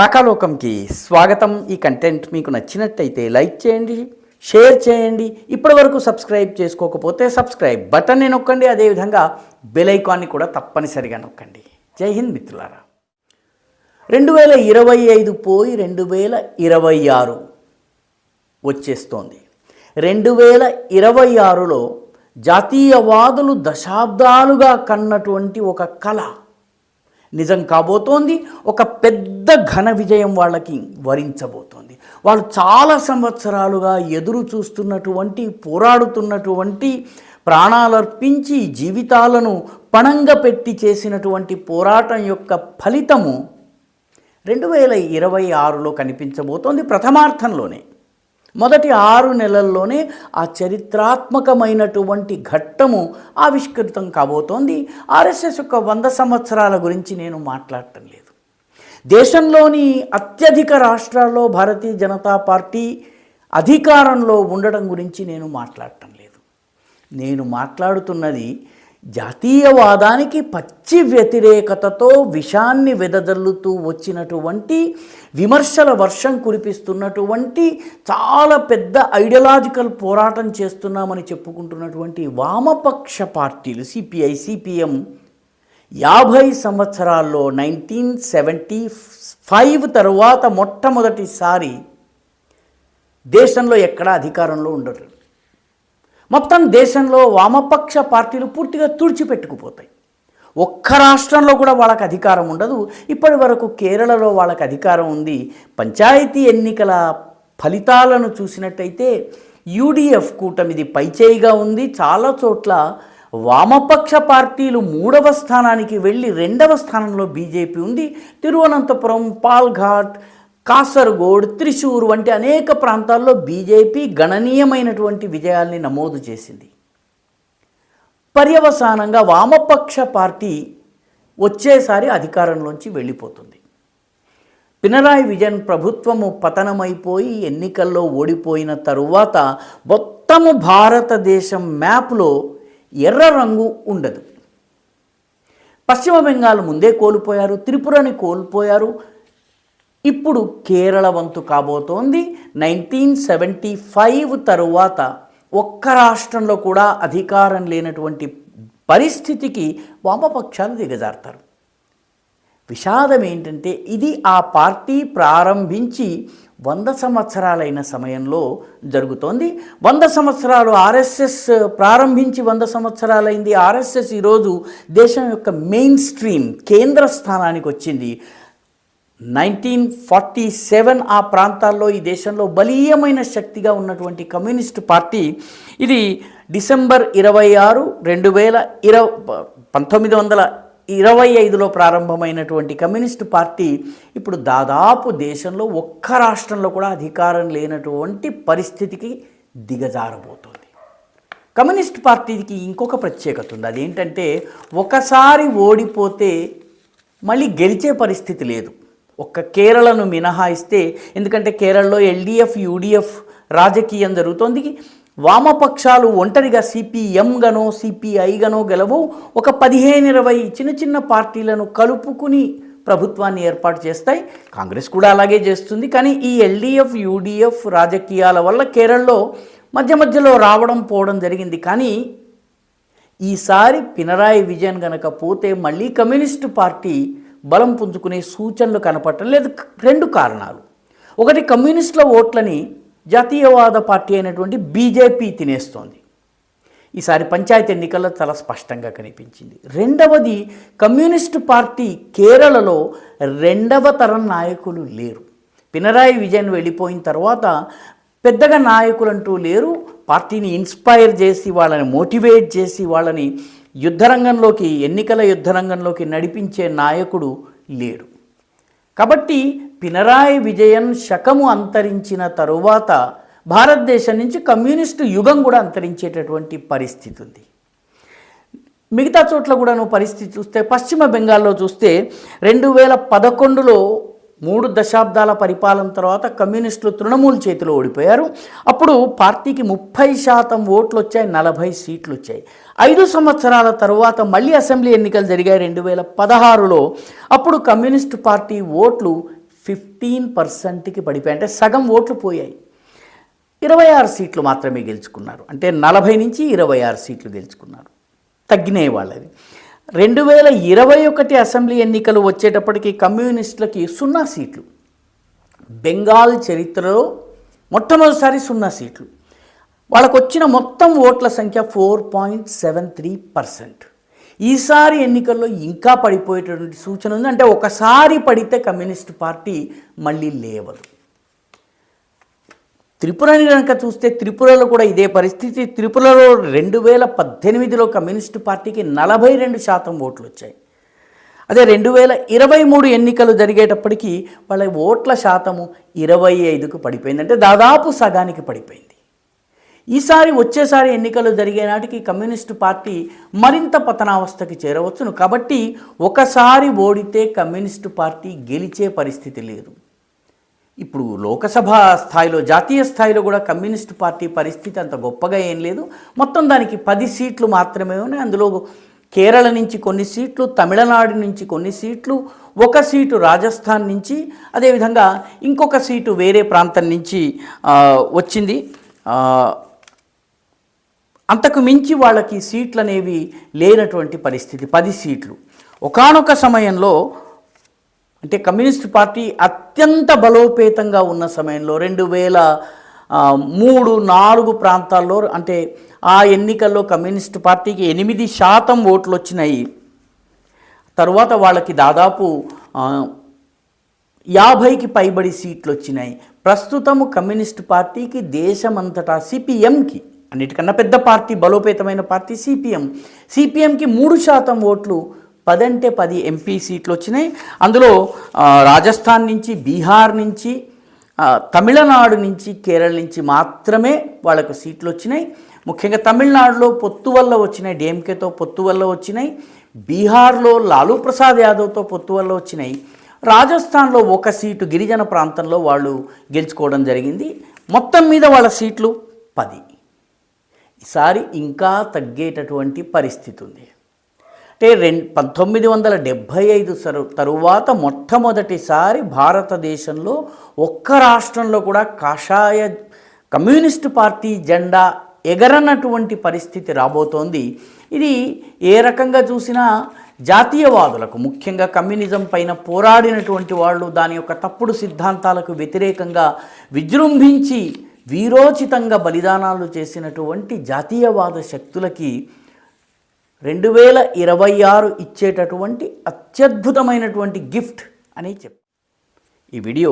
రాకాలోకంకి స్వాగతం. ఈ కంటెంట్ మీకు నచ్చినట్టయితే లైక్ చేయండి, షేర్ చేయండి. ఇప్పటివరకు సబ్స్క్రైబ్ చేసుకోకపోతే సబ్స్క్రైబ్ బటన్ని నొక్కండి. అదేవిధంగా బెల్ ఐకాన్ని కూడా తప్పనిసరిగా నొక్కండి. జై హింద్ మిత్రులారా. 2025 పోయి 2026 వచ్చేస్తోంది. 2026లో జాతీయవాదులు దశాబ్దాలుగా కన్నటువంటి ఒక కళ నిజం కాబోతోంది. ఒక పెద్ద ఘన విజయం వాళ్ళకి వరించబోతోంది. వాళ్ళు చాలా సంవత్సరాలుగా ఎదురు చూస్తున్నటువంటి, పోరాడుతున్నటువంటి, ప్రాణాలర్పించి జీవితాలను పణంగా పెట్టి చేసినటువంటి పోరాటం యొక్క ఫలితము 2026లో కనిపించబోతోంది. ప్రథమార్థంలోనే మొదటి 6 నెలల్లోనే ఆ చరిత్రాత్మకమైనటువంటి ఘట్టము ఆవిష్కృతం కాబోతోంది. ఆర్ఎస్ఎస్ యొక్క 100 సంవత్సరాల గురించి నేను మాట్లాడటం లేదు. దేశంలోని అత్యధిక రాష్ట్రాల్లో భారతీయ జనతా పార్టీ అధికారంలో ఉండడం గురించి నేను మాట్లాడటం లేదు. నేను మాట్లాడుతున్నది జాతీయవాదానికి పచ్చి వ్యతిరేకతతో విషాన్ని వెదజల్లుతూ వచ్చినటువంటి, విమర్శల వర్షం కురిపిస్తున్నటువంటి, చాలా పెద్ద ఐడియాలజికల్ పోరాటం చేస్తున్నామని చెప్పుకుంటున్నటువంటి వామపక్ష పార్టీలు సిపిఐ, సిపిఎం 50 సంవత్సరాల్లో 1975 తరువాత మొట్టమొదటిసారి దేశంలో ఎక్కడా అధికారంలో ఉండరు. మొత్తం దేశంలో వామపక్ష పార్టీలు పూర్తిగా తుడిచిపెట్టుకుపోతాయి. ఒక్క రాష్ట్రంలో కూడా వాళ్ళకి అధికారం ఉండదు. ఇప్పటి వరకు కేరళలో వాళ్ళకి అధికారం ఉంది. పంచాయతీ ఎన్నికల ఫలితాలను చూసినట్టయితే యూడిఎఫ్ కూటమిది పైచేయిగా ఉంది. చాలా చోట్ల వామపక్ష పార్టీలు 3వ స్థానానికి వెళ్ళి 2వ స్థానంలో బీజేపీ ఉంది. తిరువనంతపురం, పాల్ఘాట్, కాసర్గోడ్, త్రిశూర్ వంటి అనేక ప్రాంతాల్లో బీజేపీ గణనీయమైనటువంటి విజయాల్ని నమోదు చేసింది. పర్యవసానంగా వామపక్ష పార్టీ వచ్చేసారి అధికారంలోంచి వెళ్ళిపోతుంది. పినరాయి విజయన్ ప్రభుత్వము పతనమైపోయి ఎన్నికల్లో ఓడిపోయిన తరువాత మొత్తము భారతదేశం మ్యాప్లో ఎర్ర రంగు ఉండదు. పశ్చిమ బెంగాల్ ముందే కోల్పోయారు, త్రిపురని కోల్పోయారు. ఇప్పుడు కేరళ వంతు కాబోతోంది. 1975 తరువాత ఒక్క రాష్ట్రంలో కూడా అధికారం లేనటువంటి పరిస్థితికి వామపక్షాలు దిగజారుతారు. విషాదం ఏంటంటే ఇది ఆ పార్టీ ప్రారంభించి 100 సంవత్సరాలైన సమయంలో జరుగుతోంది. 100 సంవత్సరాలు ఆర్ఎస్ఎస్ ప్రారంభించి 100 సంవత్సరాలైంది. ఆర్ఎస్ఎస్ ఈరోజు దేశం యొక్క మెయిన్ స్ట్రీమ్ కేంద్ర స్థానానికి వచ్చింది. 1947 ఆ ప్రాంతాల్లో ఈ దేశంలో బలీయమైన శక్తిగా ఉన్నటువంటి కమ్యూనిస్టు పార్టీ ఇది డిసెంబర్ 26, 1925లో ప్రారంభమైనటువంటి కమ్యూనిస్టు పార్టీ ఇప్పుడు దాదాపు దేశంలో ఒక్క రాష్ట్రంలో కూడా అధికారం లేనటువంటి పరిస్థితికి దిగజారబోతోంది. కమ్యూనిస్ట్ పార్టీకి ఇంకొక ప్రత్యేకత ఉంది. అదేంటంటే ఒకసారి ఓడిపోతే మళ్ళీ గెలిచే పరిస్థితి లేదు. ఒక్క కేరళను మినహాయిస్తే, ఎందుకంటే కేరళలో ఎల్డిఎఫ్, యూడిఎఫ్ రాజకీయం జరుగుతోంది. వామపక్షాలు ఒంటరిగా సిపిఎం గనో సిపిఐ గనో గెలవు. ఒక 15-20 చిన్న చిన్న పార్టీలను కలుపుకుని ప్రభుత్వాన్ని ఏర్పాటు చేస్తాయి. కాంగ్రెస్ కూడా అలాగే చేస్తుంది. కానీ ఈ ఎల్డిఎఫ్, యూడిఎఫ్ రాజకీయాల వల్ల కేరళలో మధ్యలో రావడం పోవడం జరిగింది. కానీ ఈసారి పినరాయి విజయన్ గనక పోతే మళ్ళీ కమ్యూనిస్టు పార్టీ బలం పుంజుకునే సూచనలు కనపడటం లేదు. 2 కారణాలు. ఒకటి, కమ్యూనిస్టుల ఓట్లని జాతీయవాద పార్టీ అయినటువంటి బీజేపీ తినేస్తోంది. ఈసారి పంచాయతీ ఎన్నికల్లో చాలా స్పష్టంగా కనిపించింది. రెండవది, కమ్యూనిస్టు పార్టీ కేరళలో 2వ తరం నాయకులు లేరు. పినరాయి విజయన్ వెళ్ళిపోయిన తర్వాత పెద్దగా నాయకులంటూ లేరు. పార్టీని ఇన్స్పైర్ చేసి, వాళ్ళని మోటివేట్ చేసి, వాళ్ళని యుద్ధరంగంలోకి, ఎన్నికల యుద్ధరంగంలోకి నడిపించే నాయకుడు లేడు. కాబట్టి పినరాయి విజయన్ శకము అంతరించిన తరువాత భారతదేశం నుంచి కమ్యూనిస్టు యుగం కూడా అంతరించేటటువంటి పరిస్థితి ఉంది. మిగతా చోట్ల కూడా పరిస్థితి చూస్తే, పశ్చిమ బెంగాల్లో చూస్తే 2011లో 3 దశాబ్దాల పరిపాలన తర్వాత కమ్యూనిస్టులు తృణమూల్ చేతిలో ఓడిపోయారు. అప్పుడు పార్టీకి 30% ఓట్లు వచ్చాయి, 40 సీట్లు వచ్చాయి. 5 సంవత్సరాల తరువాత మళ్ళీ అసెంబ్లీ ఎన్నికలు జరిగాయి 2016లో. అప్పుడు కమ్యూనిస్టు పార్టీ ఓట్లు 15%కి పడిపోయాయి. అంటే సగం ఓట్లు పోయాయి. 26 సీట్లు మాత్రమే గెలుచుకున్నారు. అంటే 40 నుంచి 26 సీట్లు గెలుచుకున్నారు. తగ్గినాయి వాళ్ళది. 2021 అసెంబ్లీ ఎన్నికలు వచ్చేటప్పటికి కమ్యూనిస్టులకి 0 సీట్లు. బెంగాల్ చరిత్రలో మొట్టమొదటిసారి 0 సీట్లు. వాళ్ళకు వచ్చిన మొత్తం ఓట్ల సంఖ్య 4.73%. ఈసారి ఎన్నికల్లో ఇంకా పడిపోయేటటువంటి సూచన ఉంది. అంటే ఒకసారి పడితే కమ్యూనిస్ట్ పార్టీ మళ్ళీ లేవదు. త్రిపురని కనుక చూస్తే త్రిపురలో కూడా ఇదే పరిస్థితి. త్రిపురలో 2018లో కమ్యూనిస్టు పార్టీకి 42% ఓట్లు వచ్చాయి. అదే 2023 ఎన్నికలు జరిగేటప్పటికీ వాళ్ళ ఓట్ల శాతము 25కు పడిపోయింది. అంటే దాదాపు సగానికి పడిపోయింది. వచ్చేసారి ఎన్నికలు జరిగే నాటికి కమ్యూనిస్టు పార్టీ మరింత పతనావస్థకి చేరవచ్చును. కాబట్టి ఒకసారి ఓడితే కమ్యూనిస్టు పార్టీ గెలిచే పరిస్థితి లేదు. ఇప్పుడు లోకసభ స్థాయిలో, జాతీయ స్థాయిలో కూడా కమ్యూనిస్టు పార్టీ పరిస్థితి అంత గొప్పగా ఏం లేదు. మొత్తం దానికి 10 సీట్లు మాత్రమే ఉన్నాయి. అందులో కేరళ నుంచి కొన్ని సీట్లు, తమిళనాడు నుంచి కొన్ని సీట్లు, 1 సీటు రాజస్థాన్ నుంచి, అదేవిధంగా ఇంకొక సీటు వేరే ప్రాంతం నుంచి వచ్చింది. అంతకు మించి వాళ్ళకి సీట్లు అనేవి లేనటువంటి పరిస్థితి. 10 సీట్లు. ఒకానొక సమయంలో, అంటే కమ్యూనిస్ట్ పార్టీ అత్యంత బలోపేతంగా ఉన్న సమయంలో 2003-4 ప్రాంతాల్లో, అంటే ఆ ఎన్నికల్లో కమ్యూనిస్ట్ పార్టీకి 8% ఓట్లు వచ్చినాయి. తరువాత వాళ్ళకి దాదాపు 50కి పైబడి సీట్లు వచ్చినాయి. ప్రస్తుతము కమ్యూనిస్ట్ పార్టీకి దేశమంతటా సిపిఎంకి, అన్నిటికన్నా పెద్ద పార్టీ, బలోపేతమైన పార్టీ సిపిఎంకి 3% ఓట్లు, 10 అంటే 10 ఎంపీ సీట్లు వచ్చినాయి. అందులో రాజస్థాన్ నుంచి, బీహార్ నుంచి, తమిళనాడు నుంచి, కేరళ నుంచి మాత్రమే వాళ్ళకు సీట్లు వచ్చినాయి. ముఖ్యంగా తమిళనాడులో పొత్తు వల్ల వచ్చినాయి, డిఎంకేతో పొత్తు వల్ల వచ్చినాయి. బీహార్లో లాలూ ప్రసాద్ యాదవ్తో పొత్తు వల్ల వచ్చినాయి. రాజస్థాన్లో 1 సీటు గిరిజన ప్రాంతంలో వాళ్ళు గెలుచుకోవడం జరిగింది. మొత్తం మీద వాళ్ళ సీట్లు 10. ఈసారి ఇంకా తగ్గేటటువంటి పరిస్థితి ఉంది. అంటే 1975 తరువాత మొట్టమొదటిసారి భారతదేశంలో ఒక్క రాష్ట్రంలో కూడా కాషాయ కమ్యూనిస్టు పార్టీ జెండా ఎగరనటువంటి పరిస్థితి రాబోతోంది. ఇది ఏ రకంగా చూసినా జాతీయవాదులకు, ముఖ్యంగా కమ్యూనిజం పైన పోరాడినటువంటి వాళ్ళు, దాని యొక్క తప్పుడు సిద్ధాంతాలకు వ్యతిరేకంగా విజృంభించి వీరోచితంగా బలిదానాలు చేసినటువంటి జాతీయవాద శక్తులకి 2026 ఇచ్చేటటువంటి అత్యద్భుతమైనటువంటి గిఫ్ట్ అని ఈ వీడియో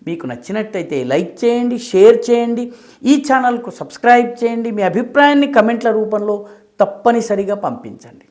మీకు నచ్చినట్టయితే లైక్ చేయండి, షేర్ చేయండి, ఈ ఛానల్కు సబ్స్క్రైబ్ చేయండి. మీ అభిప్రాయాన్ని కమెంట్ల రూపంలో తప్పనిసరిగా పంపించండి.